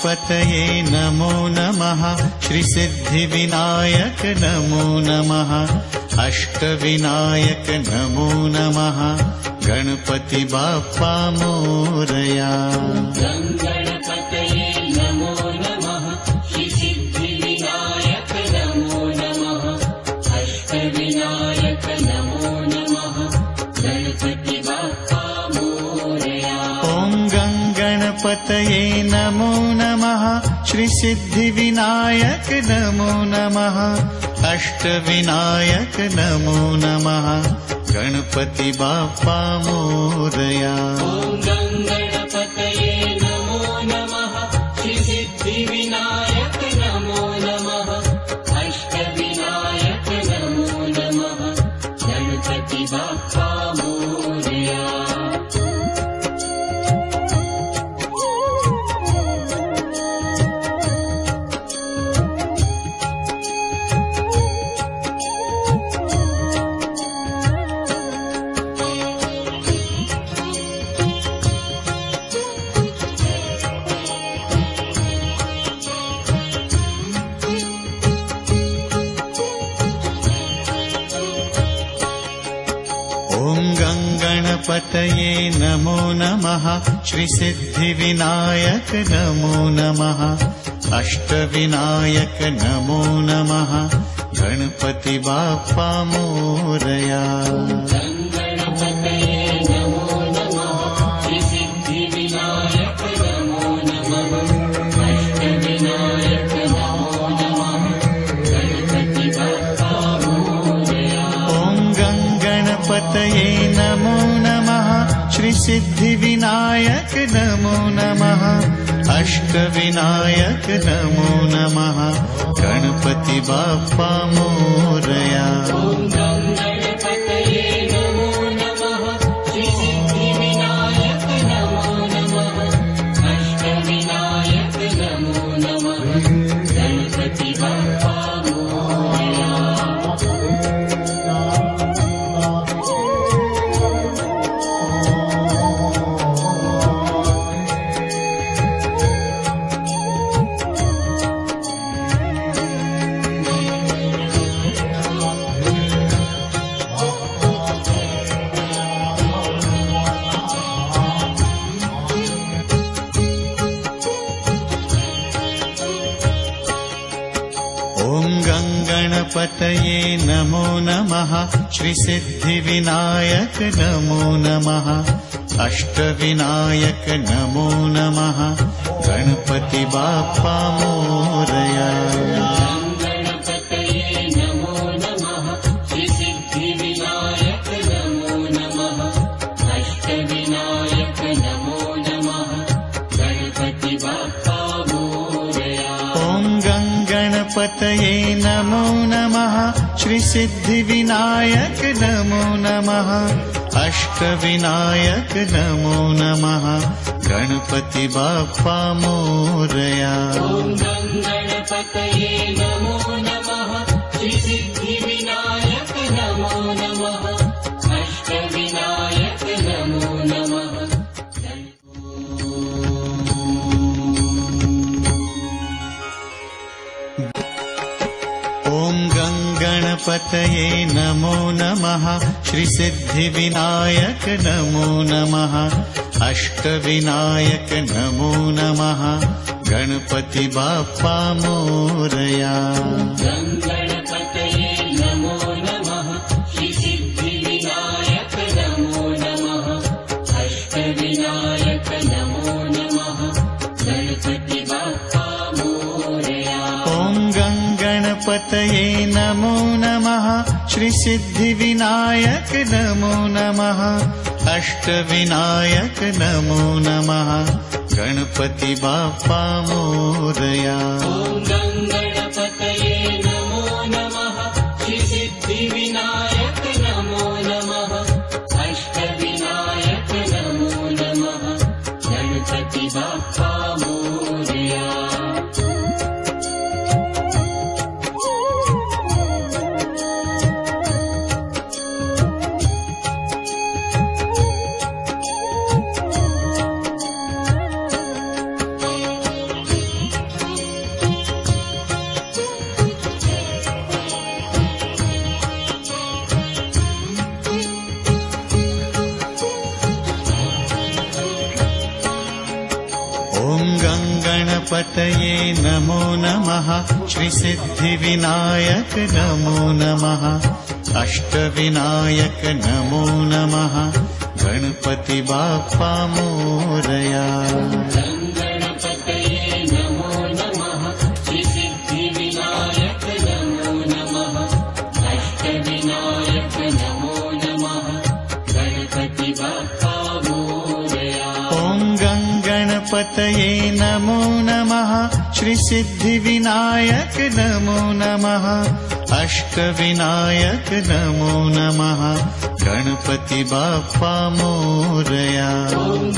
गणपतये नमो नमः। श्रीसिद्धिविनायक नमो नमः। अष्टविनायक नमो नमः। गणपति बाप्पा मोरया। गणपतये नमो नमः। श्रीसिद्धिविनायक नमो नमः। अष्टविनायक नमो नमः। गणपति बाप्पा मोरया। ॐ गणपतये नमो नमः। श्रीसिद्धिविनायक नमो नमः। अष्टविनायक नमो नमः। गणपति बाप्पा मोरया। ॐ गणपतये नमो नमः। श्रीसिद्धिविनायक नमो नमः। अष्टविनायक नमो नमः। गणपति बाप्पा मोरया। गणपतये नमो नमः। श्रीसिद्धिविनायक नमो नमः। अष्टविनायक नमो नमः। गणपति बाप्पा मोरया। गणपतये नमो नमः। श्रीसिद्धिविनायक नमो नमः। अष्टविनायक नमो नमः। गणपति बाप्पा मोरया। ॐ गणपतये नमो नमः। श्रीसिद्धिविनायक नमो नमः। अष्टविनायक नमो नमः। गणपति बाप्पा मोरया। गणपतये नमो नमः। श्रीसिद्धिविनायक नमो नमः। अष्टविनायक नमो नमः। गणपति बाप्पा मोरया। गणपतये नमो नमः। श्रीसिद्धिविनायक नमो नमः। अष्टविनायक नमो नमः। गणपति बाप्पा मोरया। गणपतये नमो नमः। श्रीसिद्धिविनायक नमो नमः। अष्टविनायक नमो नमः। गणपति बाप्पा मोरया। ॐ गणपतये नमो नमः। श्रीसिद्धिविनायक नमो नमः। अष्टविनायक नमो नमः। गणपति बाप्पा मोरया। गणपतये नमो नमः। श्रीसिद्धिविनायक नमो नमः। अष्टविनायक नमो नमः। ॐ गणपतये नमो नमः। श्रीसिद्धिविनायक नमो नमः। अष्टविनायक नमो नमः। गणपति बाप्पा मोरया। गणपतये नमो नमः। श्रीसिद्धिविनायक नमो नमः। अष्टविनायक नमो नमः। गणपति बाप्पा मोरया। ॐ गणपतये नमो नमः। श्रीसिद्धिविनायक नमो नमः। अष्टविनायक नमो नमः। गणपति बाप्पा मोरया। गणपतये नमो नमः। श्रीसिद्धिविनायक नमो नमः। अष्टविनायक नमो नमः। गणपति बाप्पा मोरया। गणपतये नमो नमः श्रीसिद्धिविनायक नमो नमः अष्टविनायक नमो नमः गणपति बाप्पा मोरया गणपतये नमो नमः श्रीसिद्धिविनायक नमो नमः अष्टविनायक नमो नमः गणपति बाप्पा मोरया ॐ गणपतये नमो नमः श्रीसिद्धिविनायक नमो नमः अष्टविनायक नमो नमः गणपति बाप्पा मोरया ॐ